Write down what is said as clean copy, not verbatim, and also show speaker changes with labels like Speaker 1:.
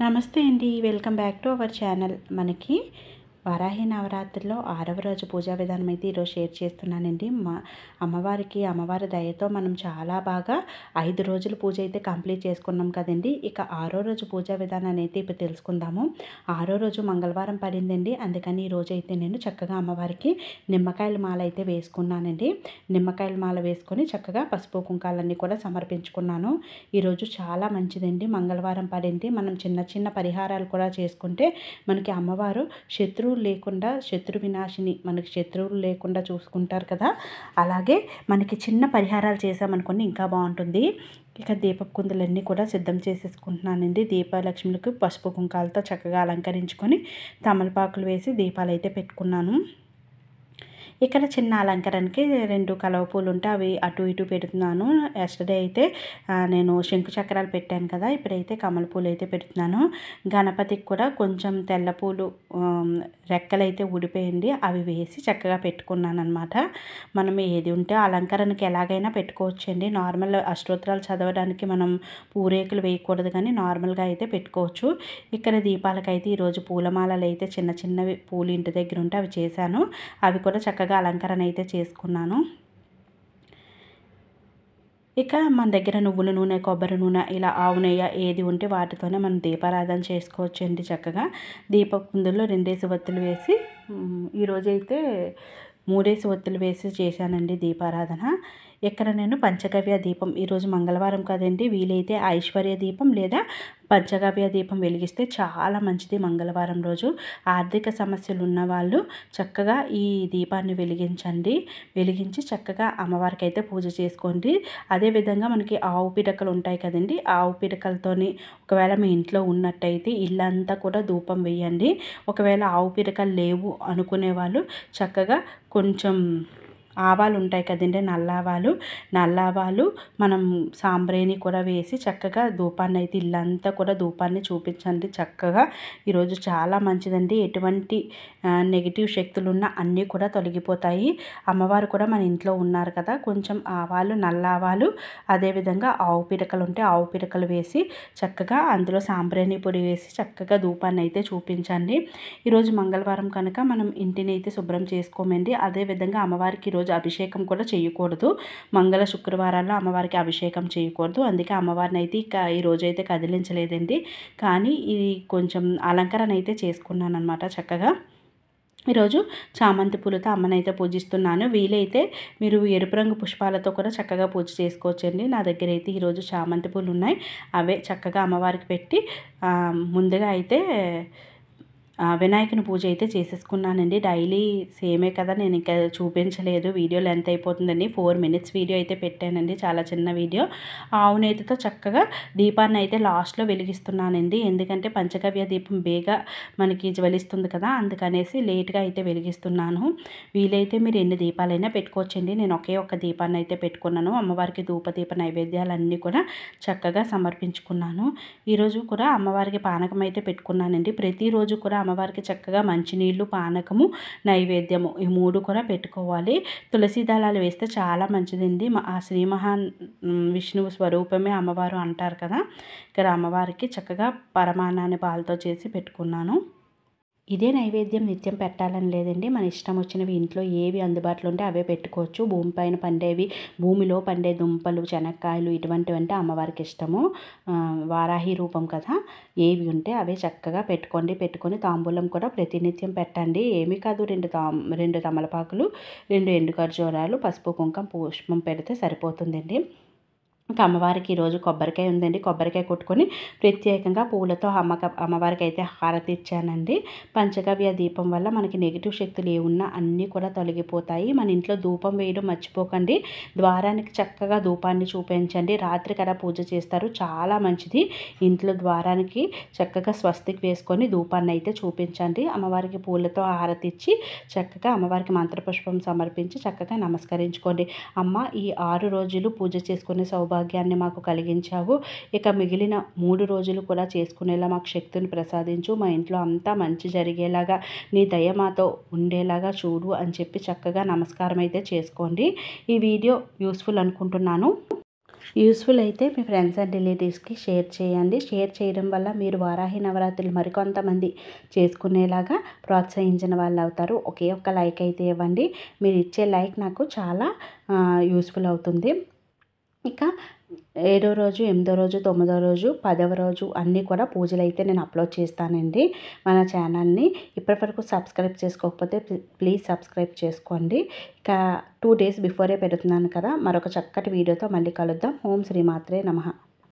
Speaker 1: నమస్తే అండి. Welcome back to our channel. మనకి వారాహి నవరాత్రిలో 6వ రోజు పూజా విధానం అయితే ఈరోజు షేర్ చేస్తున్నానండి. అమ్మవారి దయతో మనం చాలా బాగా 5 రోజుల పూజ అయితే కంప్లీట్ చేసుకున్నాం కదండి. ఇక 6వ రోజు పూజా విధానాన్ని అయితే ఇప్పుడు తెలుసుకుందాము. 6వ రోజు మంగళవారం పడిందండి. అందుకని ఈ రోజు అయితే నేను చక్కగా అమ్మవారికి నిమ్మకాయల మాల అయితే వేసుకున్నానండి. నిమ్మకాయల మాల వేసుకొని చక్కగా పసుపు కుంకాలన్నీ కూడా సమర్పించుకున్నాను. ఈరోజు చాలా మంచిదండి. మంగళవారం పడింది. మనం చిన్న చిన్న పరిహారాలు కూడా చేసుకుంటే మనకి అమ్మవారు శత్రువులు వినాశిని, మనకి శత్రువులు లేకుండా చూసుకుంటారు కదా. అలాగే మనకి చిన్న పరిహారాలు చేసామనుకోండి ఇంకా బాగుంటుంది. ఇక దీపపు కుందులన్నీ కూడా సిద్ధం చేసేసుకుంటున్నానండి. దీపలక్ష్మికి పసుపు కుంకాలతో చక్కగా అలంకరించుకొని తమలపాకులు వేసి దీపాలు అయితే పెట్టుకున్నాను. ఇక్కడ చిన్న అలంకరణకి 2 కలవ పూలు ఉంటే అవి అటు ఇటు పెడుతున్నాను. ఎస్టర్డే అయితే నేను శంకు చక్రాలు పెట్టాను కదా, ఇప్పుడైతే కమల పూలు అయితే పెడుతున్నాను. గణపతికి కూడా కొంచెం తెల్ల పూలు రెక్కలైతే ఊడిపోయింది, అవి వేసి చక్కగా పెట్టుకున్నాను అనమాట. మనం ఏది ఉంటే అలంకరణకి ఎలాగైనా పెట్టుకోవచ్చండి. నార్మల్ అష్టోత్తరాలు చదవడానికి మనం పూరేకులు వేయకూడదు, కానీ నార్మల్గా అయితే పెట్టుకోవచ్చు. ఇక్కడ దీపాలకైతే ఈరోజు పూలమాలలు అయితే చిన్న చిన్నవి పూలు ఇంటి దగ్గర ఉంటే అవి చేశాను. అవి కూడా చక్కగా అలంకరణ అయితే చేసుకున్నాను. ఇక మన దగ్గర నువ్వుల నూనె, కొబ్బరి నూనె, ఇలా ఆవు నెయ్యి ఏది ఉంటే వాటితోనే మనం దీపారాధన చేసుకోవచ్చండి. చక్కగా దీప కుందుల్లో 2 ఒత్తులు వేసి ఈరోజైతే 3 ఒత్తులు వేసి చేశానండి దీపారాధన. ఇక్కడ నేను పంచగవ్య దీపం, ఈరోజు మంగళవారం కదండి, వీలైతే ఐశ్వర్య దీపం లేదా పంచగవ్య దీపం వెలిగిస్తే చాలా మంచిది. మంగళవారం రోజు ఆర్థిక సమస్యలు ఉన్నవాళ్ళు చక్కగా ఈ దీపాన్ని వెలిగించి చక్కగా అమ్మవారికి అయితే పూజ చేసుకోండి. అదేవిధంగా మనకి ఆవు పిడకలు ఉంటాయి కదండి, ఆవు పిడకలతోని ఒకవేళ మీ ఇంట్లో ఉన్నట్టయితే ఇల్లంతా కూడా ధూపం వేయండి. ఒకవేళ ఆవు పిడకలు లేవు అనుకునే వాళ్ళు చక్కగా కొంచెం ఆవాలు ఉంటాయి కదండి, నల్లావాలు మనం సాంబ్రేని కూడా వేసి చక్కగా ధూపాన్ని అయితే ఇల్లంతా కూడా ధూపాన్ని చూపించండి. చక్కగా ఈరోజు చాలా మంచిదండి. ఎటువంటి నెగిటివ్ శక్తులు ఉన్నా అన్నీ కూడా తొలగిపోతాయి. అమ్మవారు కూడా మన ఇంట్లో ఉన్నారు కదా, కొంచెం ఆవాలు, నల్లావాలు, అదేవిధంగా ఆవు పిడకలు ఉంటే ఆవు పిడకలు వేసి చక్కగా అందులో సాంబ్రేని పొడి వేసి చక్కగా ధూపాన్ని అయితే చూపించండి. ఈరోజు మంగళవారం కనుక మనం ఇంటిని అయితే శుభ్రం చేసుకోమండి. అదేవిధంగా అమ్మవారికి ఈరోజు అభిషేకం కూడా చేయకూడదు. మంగళ శుక్రవారాల్లో అమ్మవారికి అభిషేకం చేయకూడదు. అందుకే అమ్మవారిని అయితే ఈరోజు అయితే కదిలించలేదండి. కానీ ఇది కొంచెం అలంకరణ అయితే చేసుకున్నాను అనమాట. చక్కగా ఈరోజు చామంతి పూలతో అమ్మనైతే పూజిస్తున్నాను. వీలైతే మీరు ఎరుపు రంగు పుష్పాలతో కూడా చక్కగా పూజ చేసుకోవచ్చండి. నా దగ్గర అయితే ఈరోజు చామంతి పూలు ఉన్నాయి. అవే చక్కగా అమ్మవారికి పెట్టి ముందుగా అయితే వినాయకుని పూజ అయితే చేసేసుకున్నానండి. డైలీ సేమే కదా, నేను ఇంకా చూపించలేదు, వీడియో లెంత్ అయిపోతుందండి. 4 మినిట్స్ వీడియో అయితే పెట్టానండి, చాలా చిన్న వీడియో. ఆవు నేతితో చక్కగా దీపాన్ని అయితే లాస్ట్లో వెలిగిస్తున్నానండి. ఎందుకంటే పంచగవ్య దీపం బేగా మనకి జ్వలిస్తుంది కదా, అందుకనేసి లేట్గా అయితే వెలిగిస్తున్నాను. వీలైతే మీరు ఎన్ని దీపాలైనా పెట్టుకోవచ్చండి. నేను ఒక్క దీపాన్ని అయితే పెట్టుకున్నాను. అమ్మవారికి ధూపదీప నైవేద్యాలన్నీ కూడా చక్కగా సమర్పించుకున్నాను. ఈరోజు కూడా అమ్మవారికి పానకం అయితే పెట్టుకున్నానండి. ప్రతిరోజు కూడా అమ్మవారికి చక్కగా మంచినీళ్ళు, పానకము, నైవేద్యము ఈ 3 కూడా పెట్టుకోవాలి. తులసి దళాలు వేస్తే చాలా మంచిదండి. ఆ శ్రీ విష్ణువు స్వరూపమే అమ్మవారు అంటారు కదా. ఇక్కడ అమ్మవారికి చక్కగా పరమాన్నాన్ని పాలతో చేసి పెట్టుకున్నాను. ఇదే నైవేద్యం నిత్యం పెట్టాలని లేదండి. మన ఇష్టం వచ్చినవి ఇంట్లో ఏవి అందుబాటులో ఉంటే అవే పెట్టుకోవచ్చు. భూమిపైన పండేవి, భూమిలో పండే దుంపలు, శనక్కాయలు ఇటువంటివంటే అమ్మవారికి ఇష్టము. వారాహి రూపం కదా, ఏవి ఉంటే అవే చక్కగా పెట్టుకొని తాంబూలం కూడా ప్రతినిత్యం పెట్టండి. ఏమీ కాదు, 2 తమలపాకులు, 2 ఎండు ఖర్జూరాలు, పసుపు కుంకుమ పుష్పం పెడితే సరిపోతుందండి. ఇంకా అమ్మవారికి ఈరోజు కొబ్బరికాయ ఉందండి. కొబ్బరికాయ కొట్టుకొని ప్రత్యేకంగా పూలతో అమ్మవారికి అయితే హారతి ఇచ్చానండి. పంచగవ్య దీపం వల్ల మనకి నెగిటివ్ శక్తులు ఏమున్నా అన్నీ కూడా తొలగిపోతాయి. మన ఇంట్లో ధూపం వేయడం మర్చిపోకండి. ద్వారానికి చక్కగా ధూపాన్ని చూపించండి. రాత్రి కదా పూజ చేస్తారు, చాలా మంచిది. ఇంట్లో ద్వారానికి చక్కగా స్వస్తికి వేసుకొని ధూపాన్ని అయితే చూపించండి. అమ్మవారికి పూలతో హారతి ఇచ్చి చక్కగా అమ్మవారికి మంత్రపుష్పం సమర్పించి చక్కగా నమస్కరించుకోండి. అమ్మ, ఈ 6 రోజులు పూజ చేసుకునే సౌభాగ్యాన్ని మాకు కలిగించావు. ఇక మిగిలిన 3 రోజులు కూడా చేసుకునేలా మాకు శక్తిని ప్రసాదించు. మా ఇంట్లో అంతా మంచి జరిగేలాగా నీ దయ మాతో ఉండేలాగా చూడు అని చెప్పి చక్కగా నమస్కారం అయితే చేసుకోండి. ఈ వీడియో యూస్ఫుల్ అనుకుంటున్నాను. యూస్ఫుల్ అయితే మీ ఫ్రెండ్స్ అండ్ రిలేటివ్స్కి షేర్ చేయండి. షేర్ చేయడం వల్ల మీరు వారాహి నవరాత్రులు మరికొంతమంది చేసుకునేలాగా ప్రోత్సహించిన వాళ్ళు అవుతారు. ఒకే ఒక్క లైక్ అయితే ఇవ్వండి. మీరు ఇచ్చే లైక్ నాకు చాలా యూస్ఫుల్ అవుతుంది. ఇక 7వ రోజు, 8వ రోజు, 9వ రోజు, 10వ రోజు అన్నీ కూడా పూజలు అయితే నేను అప్లోడ్ చేస్తానండి మన ఛానల్ని. ఇప్పటివరకు సబ్స్క్రైబ్ చేసుకోకపోతే ప్లీజ్ సబ్స్క్రైబ్ చేసుకోండి. ఇక 2 డేస్ బిఫోరే పెడుతున్నాను కదా. మరొక చక్కటి వీడియోతో మళ్ళీ కలుద్దాం. ఓం శ్రీ మాత్రే నమః.